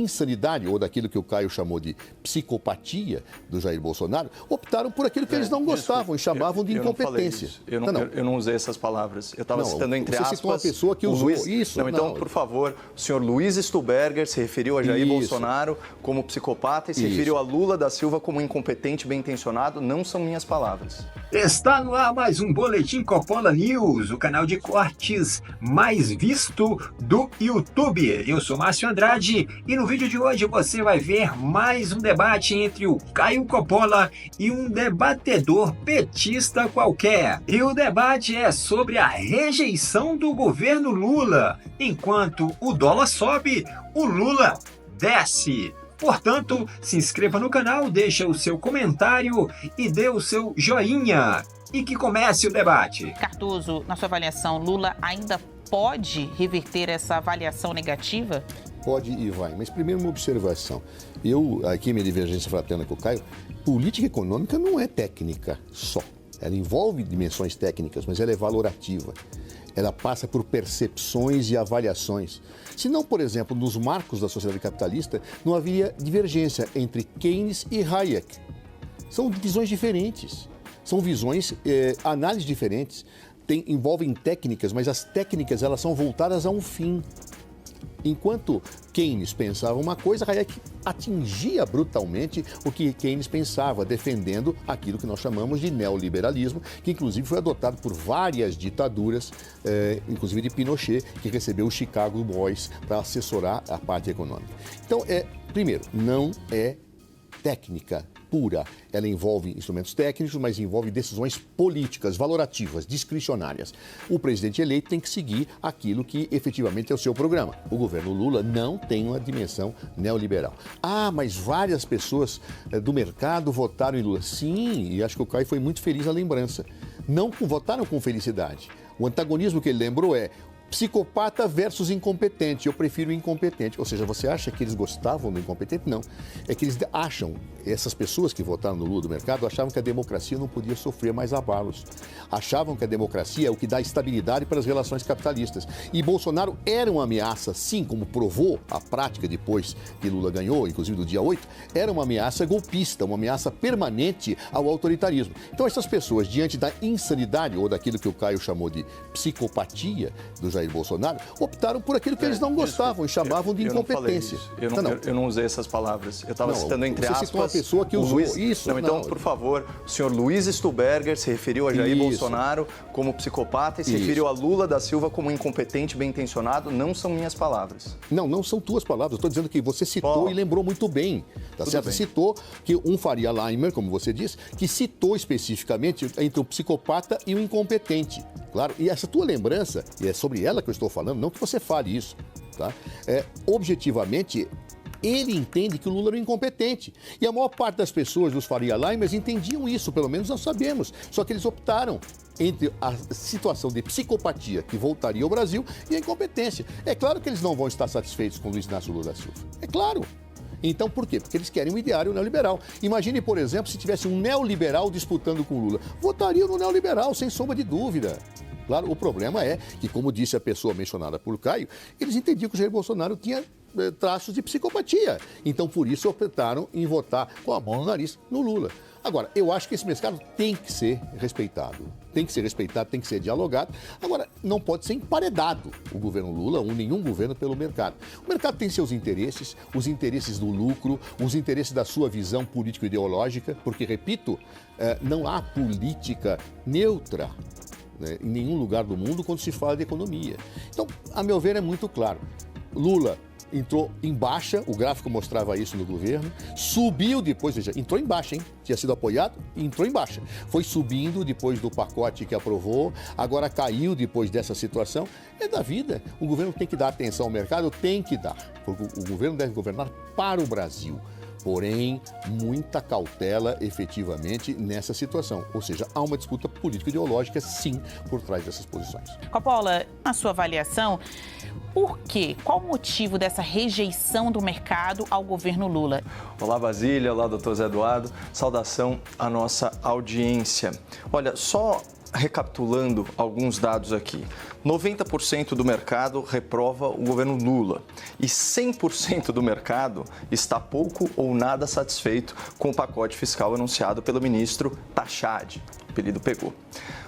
insanidade, ou daquilo que o Caio chamou de psicopatia do Jair Bolsonaro, optaram por aquilo que eles não gostavam e chamavam de incompetência. Eu não usei essas palavras. Eu estava citando entre aspas. Você citou uma pessoa que usou isso. Não, então, por favor, o senhor Luiz Stuberger se referiu a Jair Bolsonaro como psicopata e se referiu a Lula da Silva como incompetente, bem-intencionado. Não são minhas palavras. Está no ar mais um Boletim Coppola News, o canal de cortes mais visto do YouTube. Eu sou Márcio Andrade e no vídeo de hoje você vai ver mais um debate entre o Caio Coppola e um debatedor petista qualquer. E o debate é sobre a rejeição do governo Lula. Enquanto o dólar sobe, o Lula desce. Portanto, se inscreva no canal, deixa o seu comentário e dê o seu joinha. E que comece o debate. Cardoso, na sua avaliação, Lula ainda pode reverter essa avaliação negativa? Pode e vai. Mas primeiro uma observação. Aqui minha divergência fraterna com o Caio, política econômica não é técnica só. Ela envolve dimensões técnicas, mas ela é valorativa. Ela passa por percepções e avaliações. Se não, por exemplo, nos marcos da sociedade capitalista, não haveria divergência entre Keynes e Hayek. São visões diferentes, são visões, análises diferentes. Envolvem técnicas, mas as técnicas elas são voltadas a um fim. Enquanto Keynes pensava uma coisa, Hayek atingia brutalmente o que Keynes pensava, defendendo aquilo que nós chamamos de neoliberalismo, que inclusive foi adotado por várias ditaduras, inclusive de Pinochet, que recebeu o Chicago Boys para assessorar a parte econômica. Então, primeiro, não é técnica pura. Ela envolve instrumentos técnicos, mas envolve decisões políticas, valorativas, discricionárias. O presidente eleito tem que seguir aquilo que efetivamente é o seu programa. O governo Lula não tem uma dimensão neoliberal. Mas várias pessoas do mercado votaram em Lula. Sim, e acho que o Caio foi muito feliz na lembrança. Não votaram com felicidade. O antagonismo que ele lembrou é psicopata versus incompetente. Eu prefiro o incompetente. Ou seja, você acha que eles gostavam do incompetente? Não. É que eles acham, essas pessoas que votaram no Lula do mercado, achavam que a democracia não podia sofrer mais abalos. Achavam que a democracia é o que dá estabilidade para as relações capitalistas. E Bolsonaro era uma ameaça, sim, como provou a prática depois que Lula ganhou, inclusive do dia 8, era uma ameaça golpista, uma ameaça permanente ao autoritarismo. Então, essas pessoas, diante da insanidade, ou daquilo que o Caio chamou de psicopatia do Jair Bolsonaro, optaram por aquilo que eles não gostavam e chamavam de incompetência. Eu não usei essas palavras. Eu estava citando entre aspas. Você citou uma pessoa que usou isso. Então, por favor, o senhor Luiz Stuberger se referiu a Jair Bolsonaro como psicopata e se referiu a Lula da Silva como incompetente, bem-intencionado. Não são minhas palavras. Não são tuas palavras. Eu estou dizendo que você citou e lembrou muito bem. Tá certo? Bem. Citou que um Faria Limer, como você disse, que citou especificamente entre o psicopata e o incompetente. Claro, e essa tua lembrança, e é sobre ela que eu estou falando, não que você fale isso, tá? Objetivamente, ele entende que o Lula era um incompetente. E a maior parte das pessoas, dos Faria Limers, entendiam isso, pelo menos nós sabemos. Só que eles optaram entre a situação de psicopatia que voltaria ao Brasil e a incompetência. É claro que eles não vão estar satisfeitos com Luiz Inácio Lula da Silva. É claro. Então, por quê? Porque eles querem um ideário neoliberal. Imagine, por exemplo, se tivesse um neoliberal disputando com o Lula. Votaria no neoliberal, sem sombra de dúvida. Claro, o problema é que, como disse a pessoa mencionada por Caio, eles entendiam que o Jair Bolsonaro tinha traços de psicopatia. Então, por isso, optaram em votar com a mão no nariz no Lula. Agora, eu acho que esse mercado tem que ser respeitado. Tem que ser respeitado, tem que ser dialogado. Agora, não pode ser emparedado o governo Lula ou nenhum governo pelo mercado. O mercado tem seus interesses, os interesses do lucro, os interesses da sua visão político-ideológica, porque, repito, não há política neutra, né, em nenhum lugar do mundo quando se fala de economia. Então, a meu ver, é muito claro. Lula entrou em baixa, o gráfico mostrava isso no governo, subiu depois, veja, entrou em baixa, hein? Tinha sido apoiado e entrou em baixa. Foi subindo depois do pacote que aprovou, agora caiu depois dessa situação. É da vida. O governo tem que dar atenção ao mercado, tem que dar, porque o governo deve governar para o Brasil. Porém, muita cautela efetivamente nessa situação. Ou seja, há uma disputa político-ideológica, sim, por trás dessas posições. Coppola, na sua avaliação, por quê? Qual o motivo dessa rejeição do mercado ao governo Lula? Olá, Basília. Olá, doutor Zé Eduardo. Saudação à nossa audiência. Olha, só recapitulando alguns dados aqui. 90% do mercado reprova o governo Lula e 100% do mercado está pouco ou nada satisfeito com o pacote fiscal anunciado pelo ministro Tachad. O apelido pegou.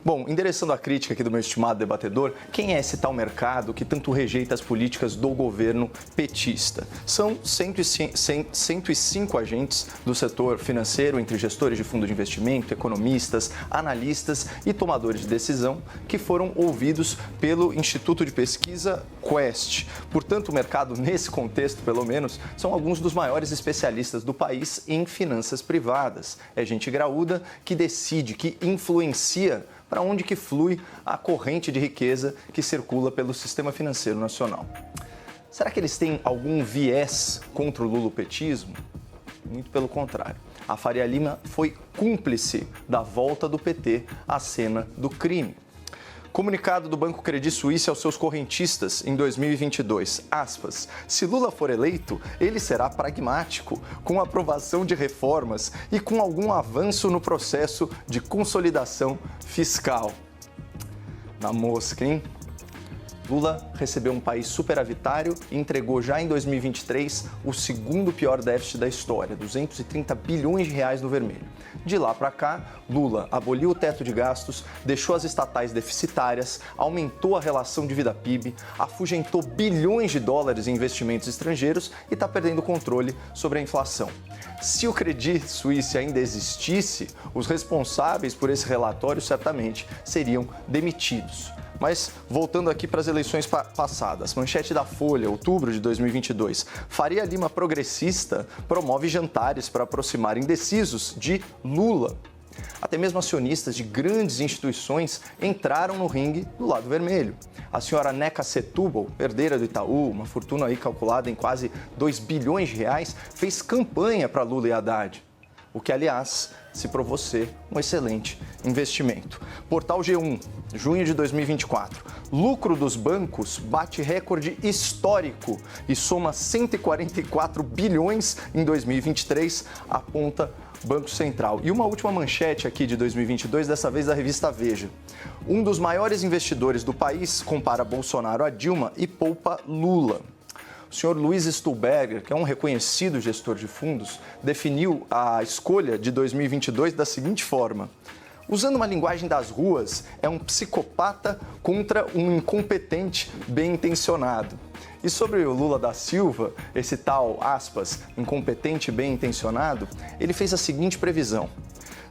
Bom, endereçando a crítica aqui do meu estimado debatedor, quem é esse tal mercado que tanto rejeita as políticas do governo petista? São 105 agentes do setor financeiro, entre gestores de fundo de investimento, economistas, analistas e tomadores de decisão, que foram ouvidos pelo Instituto de Pesquisa Quest. Portanto, o mercado, nesse contexto, pelo menos, são alguns dos maiores especialistas do país em finanças privadas. É gente graúda que decide, que influencia para onde que flui a corrente de riqueza que circula pelo sistema financeiro nacional. Será que eles têm algum viés contra o lulopetismo? Muito pelo contrário. A Faria Lima foi cúmplice da volta do PT à cena do crime. Comunicado do Banco Credit Suisse aos seus correntistas em 2022, aspas, se Lula for eleito, ele será pragmático, com aprovação de reformas e com algum avanço no processo de consolidação fiscal. Na mosca, hein? Lula recebeu um país superavitário e entregou já em 2023 o segundo pior déficit da história, 230 bilhões de reais no vermelho. De lá para cá, Lula aboliu o teto de gastos, deixou as estatais deficitárias, aumentou a relação dívida-PIB, afugentou bilhões de dólares em investimentos estrangeiros e está perdendo o controle sobre a inflação. Se o Credit Suisse ainda existisse, os responsáveis por esse relatório certamente seriam demitidos. Mas, voltando aqui para as eleições passadas, manchete da Folha, outubro de 2022, Faria Lima progressista promove jantares para aproximar indecisos de Lula. Até mesmo acionistas de grandes instituições entraram no ringue do lado vermelho. A senhora Neca Setúbal, herdeira do Itaú, uma fortuna aí calculada em quase 2 bilhões de reais, fez campanha para Lula e Haddad. O que, aliás, se provou ser um excelente investimento. Portal G1, junho de 2024. Lucro dos bancos bate recorde histórico e soma 144 bilhões em 2023, aponta Banco Central. E uma última manchete aqui de 2022, dessa vez da revista Veja. Um dos maiores investidores do país compara Bolsonaro a Dilma e poupa Lula. O senhor Luiz Stuhlberger, que é um reconhecido gestor de fundos, definiu a escolha de 2022 da seguinte forma: usando uma linguagem das ruas, é um psicopata contra um incompetente bem intencionado. E sobre o Lula da Silva, esse tal, aspas, incompetente bem intencionado, ele fez a seguinte previsão: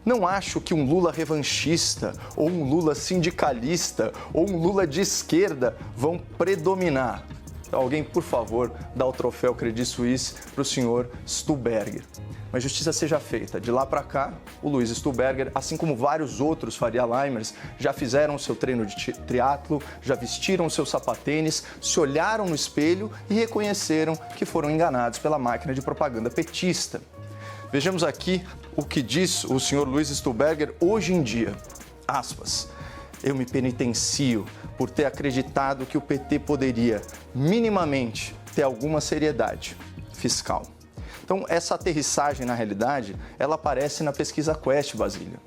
não acho que um Lula revanchista, ou um Lula sindicalista, ou um Lula de esquerda vão predominar. Então, alguém, por favor, dá o troféu Credit Suisse para o senhor Stuhlberger. Mas justiça seja feita. De lá para cá, o Luiz Stuhlberger, assim como vários outros Faria Limers, já fizeram o seu treino de triatlo, já vestiram o seu sapatênis, se olharam no espelho e reconheceram que foram enganados pela máquina de propaganda petista. Vejamos aqui o que diz o senhor Luiz Stuhlberger hoje em dia. Aspas. Eu me penitencio por ter acreditado que o PT poderia, minimamente, ter alguma seriedade fiscal. Então, essa aterrissagem, na realidade, ela aparece na pesquisa Quest, Basílio.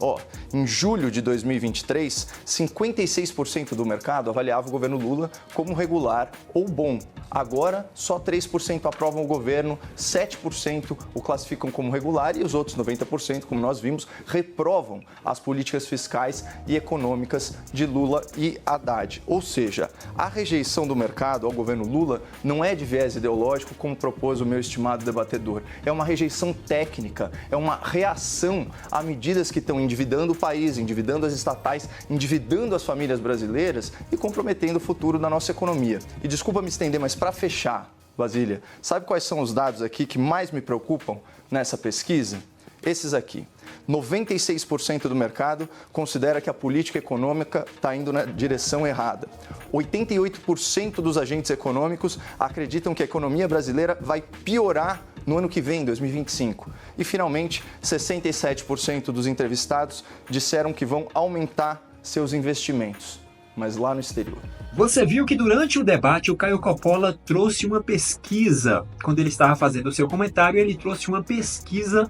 Em julho de 2023, 56% do mercado avaliava o governo Lula como regular ou bom. Agora, só 3% aprovam o governo, 7% o classificam como regular e os outros 90%, como nós vimos, reprovam as políticas fiscais e econômicas de Lula e Haddad. Ou seja, a rejeição do mercado ao governo Lula não é de viés ideológico, como propôs o meu estimado debatedor. É uma rejeição técnica, é uma reação a medidas que estão endividando o país, endividando as estatais, endividando as famílias brasileiras e comprometendo o futuro da nossa economia. E desculpa me estender, mas para fechar, Basília, sabe quais são os dados aqui que mais me preocupam nessa pesquisa? Esses aqui. 96% do mercado considera que a política econômica está indo na direção errada. 88% dos agentes econômicos acreditam que a economia brasileira vai piorar no ano que vem, 2025. E, finalmente, 67% dos entrevistados disseram que vão aumentar seus investimentos, mas lá no exterior. Você viu que durante o debate o Caio Coppola trouxe uma pesquisa. Quando ele estava fazendo o seu comentário, ele trouxe uma pesquisa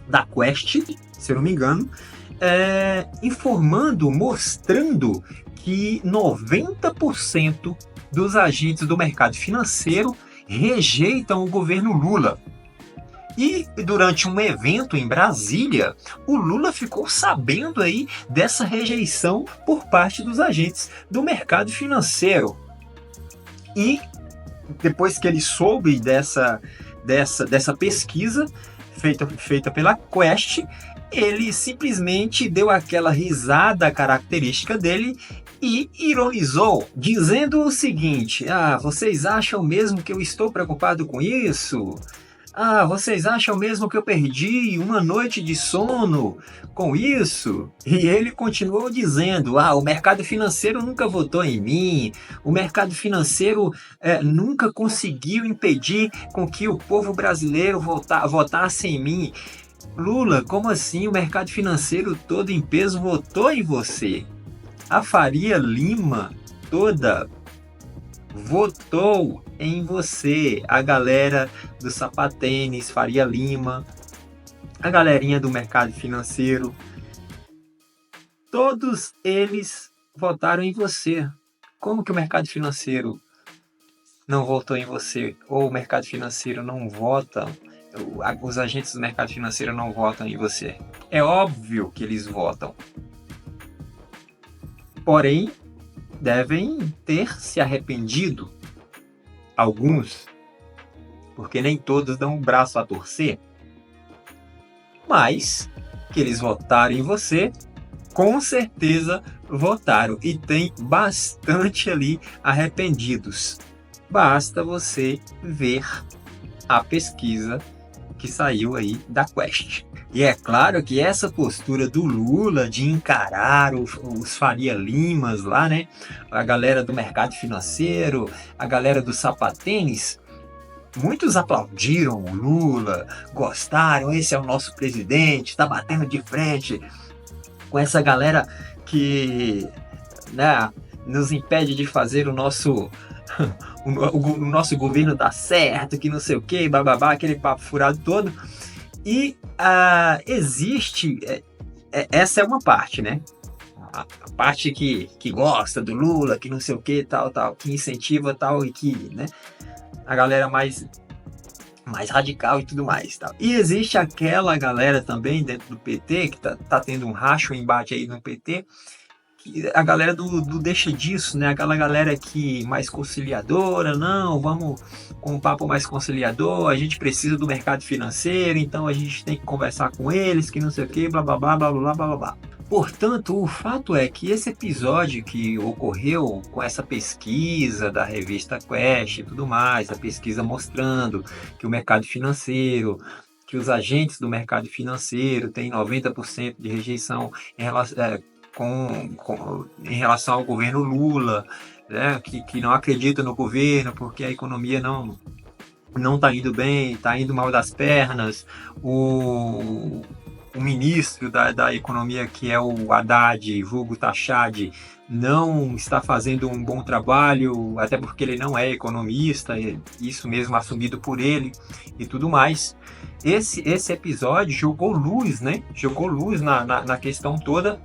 da Quest, se eu não me engano, informando, mostrando que 90% dos agentes do mercado financeiro rejeitam o governo Lula. E durante um evento em Brasília, o Lula ficou sabendo aí dessa rejeição por parte dos agentes do mercado financeiro. E depois que ele soube dessa pesquisa feita pela Quest, ele simplesmente deu aquela risada característica dele e ironizou, dizendo o seguinte: vocês acham mesmo que eu estou preocupado com isso? Vocês acham mesmo que eu perdi uma noite de sono com isso? E ele continuou dizendo: o mercado financeiro nunca votou em mim, o mercado financeiro nunca conseguiu impedir com que o povo brasileiro votasse em mim. Lula, como assim o mercado financeiro todo em peso votou em você? A Faria Lima toda votou em você, a galera do Sapatênis, Faria Lima, a galerinha do mercado financeiro, todos eles votaram em você. Como que o mercado financeiro não votou em você? Ou o mercado financeiro não vota, os agentes do mercado financeiro não votam em você? É óbvio que eles votam. Porém, devem ter se arrependido, alguns, porque nem todos dão um braço a torcer, mas que eles votaram em você, com certeza votaram, e tem bastante ali arrependidos. Basta você ver a pesquisa que saiu aí da Quest. E é claro que essa postura do Lula de encarar os Faria Limas lá, né? A galera do mercado financeiro, a galera do Sapatênis, muitos aplaudiram o Lula, gostaram, esse é o nosso presidente, tá batendo de frente com essa galera que, né, nos impede de fazer o nosso governo dar certo, que não sei o que, bababá, aquele papo furado todo. E existe, essa é uma parte, né? A parte que gosta do Lula, que não sei o que, tal, que incentiva tal, e que, né, a galera mais radical e tudo mais, tal. E existe aquela galera também dentro do PT, que tá tendo um racho, um embate aí no PT, a galera do deixa disso, né? Aquela galera que mais conciliadora, não, vamos com um papo mais conciliador, a gente precisa do mercado financeiro, então a gente tem que conversar com eles, que não sei o que, blá blá blá blá blá blá blá. Portanto, o fato é que esse episódio que ocorreu com essa pesquisa da revista Quest e tudo mais, a pesquisa mostrando que o mercado financeiro, que os agentes do mercado financeiro têm 90% de rejeição em relação ao governo Lula, né, que não acredita no governo porque a economia não está indo bem, está indo mal das pernas. O ministro da economia, que é o Haddad, vulgo Tachad, não está fazendo um bom trabalho, até porque ele não é economista, isso mesmo assumido por ele e tudo mais. Esse episódio jogou luz, né? Jogou luz na questão toda.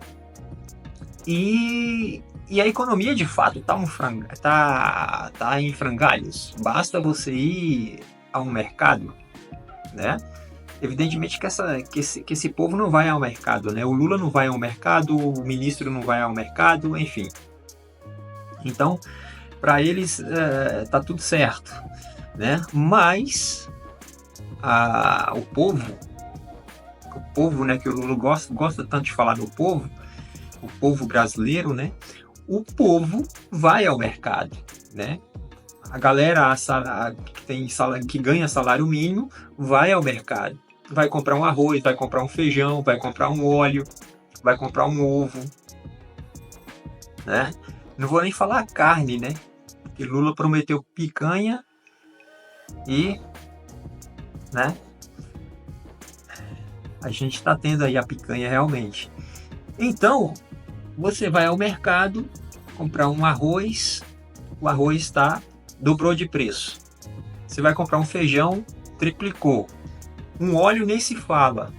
E a economia, de fato, tá em frangalhos. Basta você ir ao mercado, né? Evidentemente que esse povo não vai ao mercado, né? O Lula não vai ao mercado, o ministro não vai ao mercado, enfim. Então, para eles, tá tudo certo, né? Mas o povo, né? Que o Lula gosta tanto de falar do povo, o povo brasileiro, né? O povo vai ao mercado, né? A galera que ganha salário mínimo vai ao mercado. Vai comprar um arroz, vai comprar um feijão, vai comprar um óleo, vai comprar um ovo, né? Não vou nem falar carne, né? Porque Lula prometeu picanha e, né? A gente tá tendo aí a picanha realmente. Então, você vai ao mercado comprar um arroz, o arroz dobrou de preço. Você vai comprar um feijão, triplicou. Um óleo nem se fala.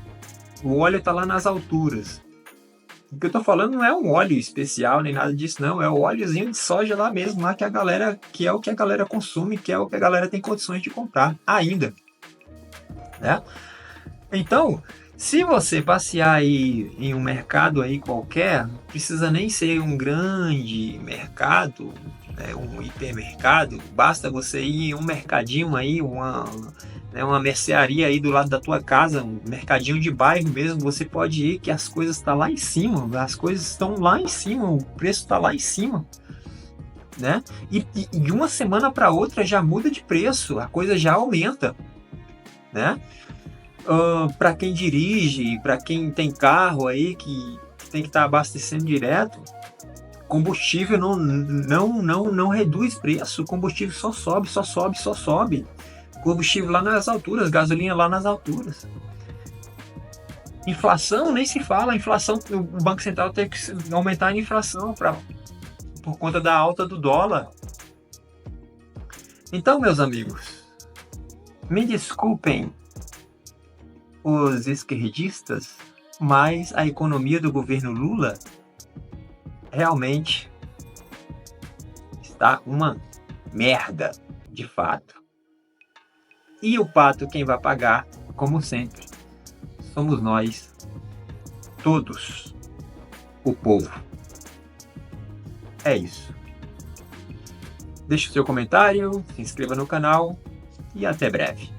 O óleo está lá nas alturas. O que eu tô falando não é um óleo especial nem nada disso, não. É o óleozinho de soja lá mesmo, lá que é o que a galera consome, que é o que a galera tem condições de comprar ainda, né? Então, se você passear aí em um mercado aí qualquer, não precisa nem ser um grande mercado, né, um hipermercado, basta você ir em um mercadinho aí, uma mercearia aí do lado da tua casa, um mercadinho de bairro mesmo, você pode ir que as coisas estão lá em cima, as coisas estão lá em cima, o preço está lá em cima, né? E de uma semana para outra já muda de preço, a coisa já aumenta, né? Para quem dirige, para quem tem carro aí que tem que estar abastecendo direto, combustível não reduz preço, combustível só sobe, só sobe, só sobe. Combustível lá nas alturas, gasolina lá nas alturas. Inflação nem se fala, inflação, o Banco Central tem que aumentar a inflação por conta da alta do dólar. Então, meus amigos, me desculpem os esquerdistas, mas a economia do governo Lula realmente está uma merda, de fato. E o pato quem vai pagar, como sempre, somos nós, todos, o povo. É isso. Deixe o seu comentário, se inscreva no canal e até breve.